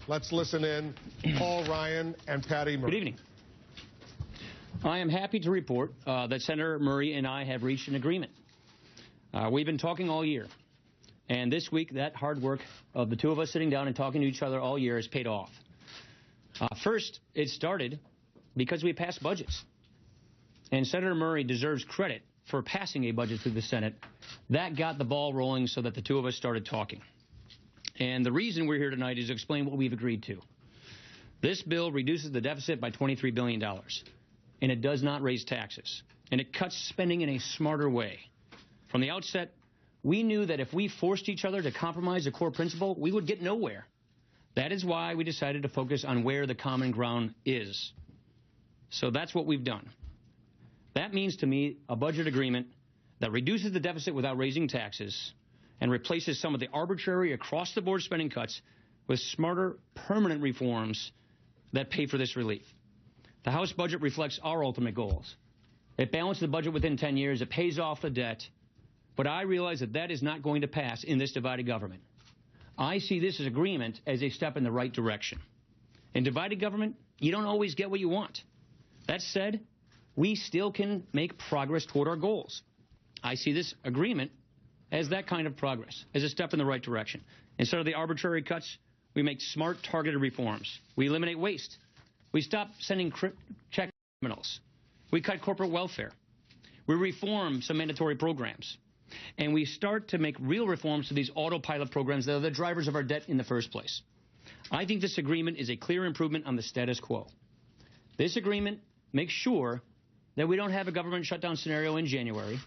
Let's listen in. Paul Ryan and Patty Murray. Good evening. I am happy to report that Senator Murray and I have reached an agreement. We've been talking all year, and this week that hard work of the two of us sitting down and talking to each other all year has paid off. First, it started because we passed budgets, and Senator Murray deserves credit for passing a budget through the Senate. That got the ball rolling so that the two of us started talking. And the reason we're here tonight is to explain what we've agreed to. This bill reduces the deficit by $23 billion, and it does not raise taxes, and it cuts spending in a smarter way. From the outset, we knew that if we forced each other to compromise a core principle, we would get nowhere. That is why we decided to focus on where the common ground is. So that's what we've done. That means to me a budget agreement that reduces the deficit without raising taxes and replaces some of the arbitrary across-the-board spending cuts with smarter, permanent reforms that pay for this relief. The House budget reflects our ultimate goals. It balances the budget within 10 years. It pays off the debt. But I realize that that is not going to pass in this divided government. I see this as agreement as a step in the right direction. In divided government, you don't always get what you want. That said, we still can make progress toward our goals. I see this agreement as that kind of progress, as a step in the right direction. Instead of the arbitrary cuts, we make smart, targeted reforms. We eliminate waste. We stop sending check criminals. We cut corporate welfare. We reform some mandatory programs. And we start to make real reforms to these autopilot programs that are the drivers of our debt in the first place. I think this agreement is a clear improvement on the status quo. This agreement makes sure that we don't have a government shutdown scenario in January.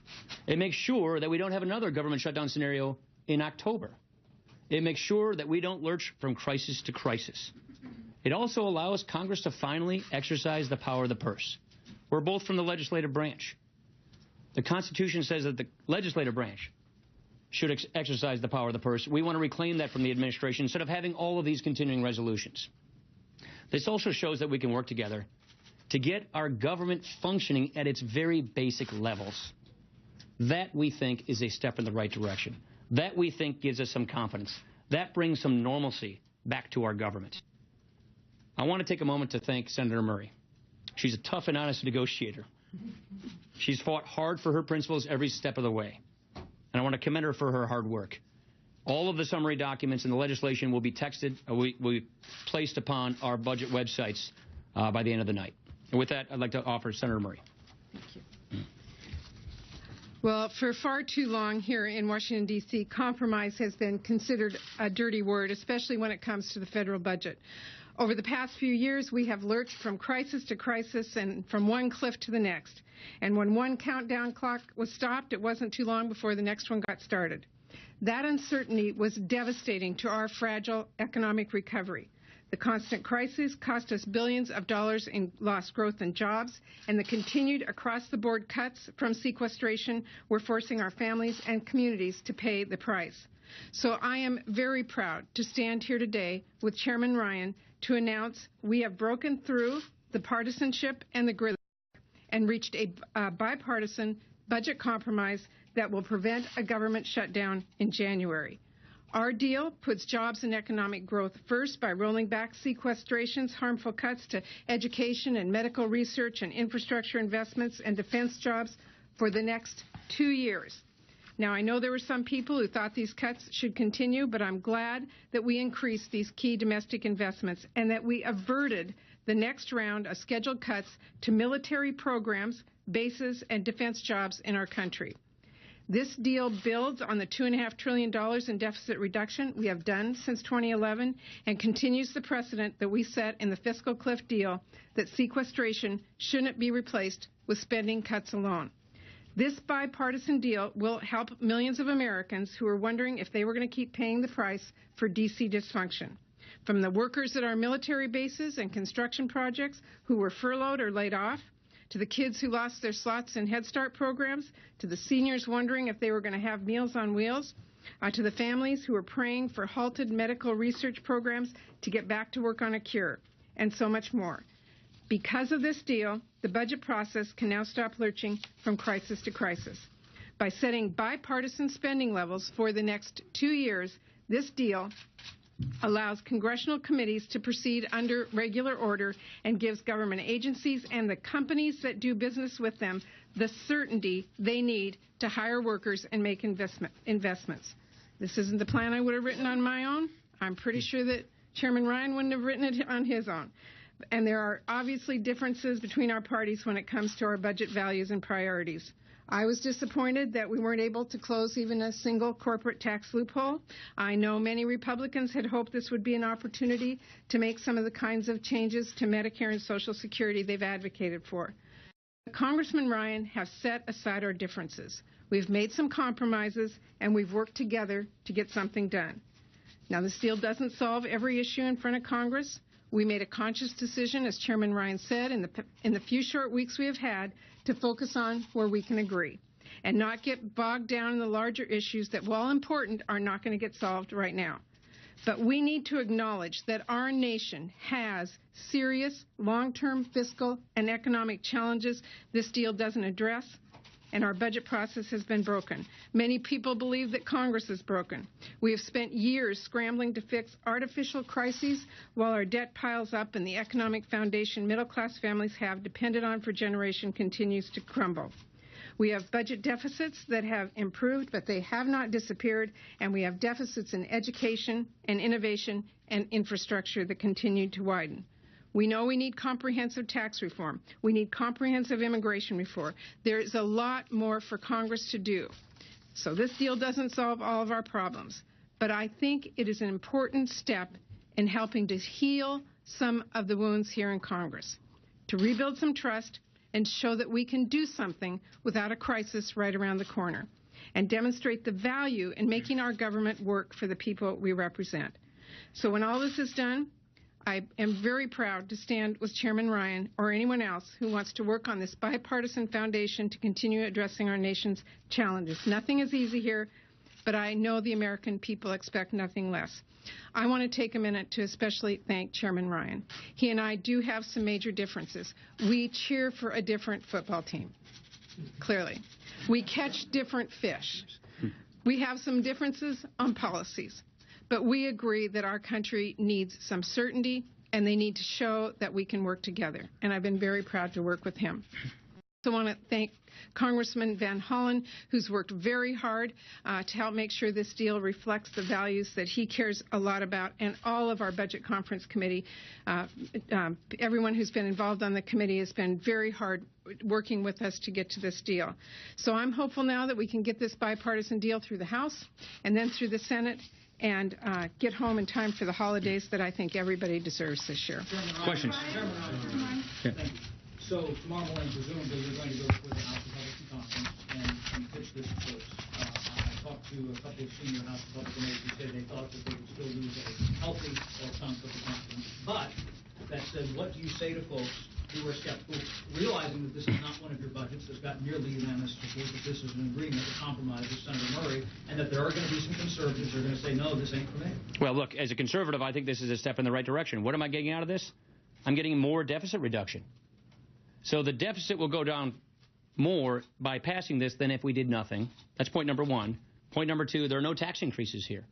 It makes sure that we don't have another government shutdown scenario in October. It makes sure that we don't lurch from crisis to crisis. It also allows Congress to finally exercise the power of the purse. We're both from the legislative branch. The Constitution says that the legislative branch should exercise the power of the purse. We want to reclaim that from the administration instead of having all of these continuing resolutions. This also shows that we can work together to get our government functioning at its very basic levels. That, we think, is a step in the right direction. That, we think, gives us some confidence. That brings some normalcy back to our government. I want to take a moment to thank Senator Murray. She's a tough and honest negotiator. She's fought hard for her principles every step of the way. And I want to commend her for her hard work. All of the summary documents and the legislation will be placed upon our budget websites by the end of the night. And with that, I'd like to offer Senator Murray. Thank you. Well, for far too long here in Washington, D.C., compromise has been considered a dirty word, especially when it comes to the federal budget. Over the past few years, we have lurched from crisis to crisis and from one cliff to the next. And when one countdown clock was stopped, it wasn't too long before the next one got started. That uncertainty was devastating to our fragile economic recovery. The constant crisis cost us billions of dollars in lost growth and jobs, and the continued across-the-board cuts from sequestration were forcing our families and communities to pay the price. So I am very proud to stand here today with Chairman Ryan to announce we have broken through the partisanship and the gridlock and reached a bipartisan budget compromise that will prevent a government shutdown in January. Our deal puts jobs and economic growth first by rolling back sequestration's harmful cuts to education and medical research and infrastructure investments and defense jobs for the next 2 years. Now, I know there were some people who thought these cuts should continue, but I'm glad that we increased these key domestic investments and that we averted the next round of scheduled cuts to military programs, bases, and defense jobs in our country. This deal builds on the $2.5 trillion in deficit reduction we have done since 2011 and continues the precedent that we set in the fiscal cliff deal that sequestration shouldn't be replaced with spending cuts alone. This bipartisan deal will help millions of Americans who are wondering if they were going to keep paying the price for D.C. dysfunction. From the workers at our military bases and construction projects who were furloughed or laid off, to the kids who lost their slots in Head Start programs, to the seniors wondering if they were going to have Meals on Wheels, to the families who are praying for halted medical research programs to get back to work on a cure, and so much more. Because of this deal, the budget process can now stop lurching from crisis to crisis. By setting bipartisan spending levels for the next 2 years, this deal allows congressional committees to proceed under regular order, and gives government agencies and the companies that do business with them the certainty they need to hire workers and make investments. This isn't the plan I would have written on my own. I'm pretty sure that Chairman Ryan wouldn't have written it on his own. And there are obviously differences between our parties when it comes to our budget values and priorities. I was disappointed that we weren't able to close even a single corporate tax loophole. I know many Republicans had hoped this would be an opportunity to make some of the kinds of changes to Medicare and Social Security they've advocated for. Congressman Ryan has set aside our differences. We've made some compromises, and we've worked together to get something done. Now, this deal doesn't solve every issue in front of Congress. We made a conscious decision, as Chairman Ryan said, in the few short weeks we have had, to focus on where we can agree and not get bogged down in the larger issues that, while important, are not going to get solved right now. But we need to acknowledge that our nation has serious long-term fiscal and economic challenges this deal doesn't address, and our budget process has been broken. Many people believe that Congress is broken. We have spent years scrambling to fix artificial crises while our debt piles up and the economic foundation middle-class families have depended on for generations continues to crumble. We have budget deficits that have improved, but they have not disappeared, and we have deficits in education and innovation and infrastructure that continue to widen. We know we need comprehensive tax reform. We need comprehensive immigration reform. There is a lot more for Congress to do. So this deal doesn't solve all of our problems, but I think it is an important step in helping to heal some of the wounds here in Congress, to rebuild some trust and show that we can do something without a crisis right around the corner, and demonstrate the value in making our government work for the people we represent. So when all this is done, I am very proud to stand with Chairman Ryan or anyone else who wants to work on this bipartisan foundation to continue addressing our nation's challenges. Nothing is easy here, but I know the American people expect nothing less. I want to take a minute to especially thank Chairman Ryan. He and I do have some major differences. We cheer for a different football team, clearly. We catch different fish. We have some differences on policies. But we agree that our country needs some certainty, and they need to show that we can work together. And I've been very proud to work with him. I also want to thank Congressman Van Hollen, who's worked very hard to help make sure this deal reflects the values that he cares a lot about, and all of our Budget Conference Committee. Everyone who's been involved on the committee has been very hard working with us to get to this deal. So I'm hopeful now that we can get this bipartisan deal through the House and then through the Senate, and get home in time for the holidays that I think everybody deserves this year. Questions? Thank you. So tomorrow morning, presumably, you're going to go before the House Republican Conference and pitch this to folks. I talked to a couple of senior House Republican aides who said they thought that they could still lose a healthy chunk of the conference. But that said, what do you say to folks who are skeptical, realizing that this is not one of your budgets that's got nearly unanimous support, that this is an agreement, a compromise with Senator Murray, and that there are going to be some conservatives who are going to say, no, this ain't for me? Well, look, as a conservative, I think this is a step in the right direction. What am I getting out of this? I'm getting more deficit reduction. So the deficit will go down more by passing this than if we did nothing. That's point number one. Point number two, there are no tax increases here.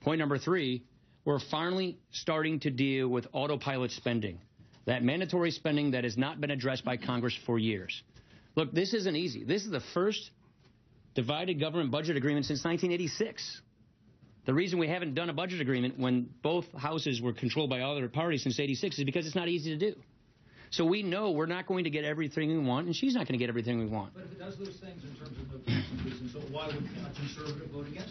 Point number three, we're finally starting to deal with autopilot spending, that mandatory spending that has not been addressed by Congress for years. Look, this isn't easy. This is the first divided government budget agreement since 1986. The reason we haven't done a budget agreement when both houses were controlled by other parties since 86 is because it's not easy to do. So we know we're not going to get everything we want, and she's not going to get everything we want. But if it does those things in terms of no tax increases, so why would a conservative vote against it?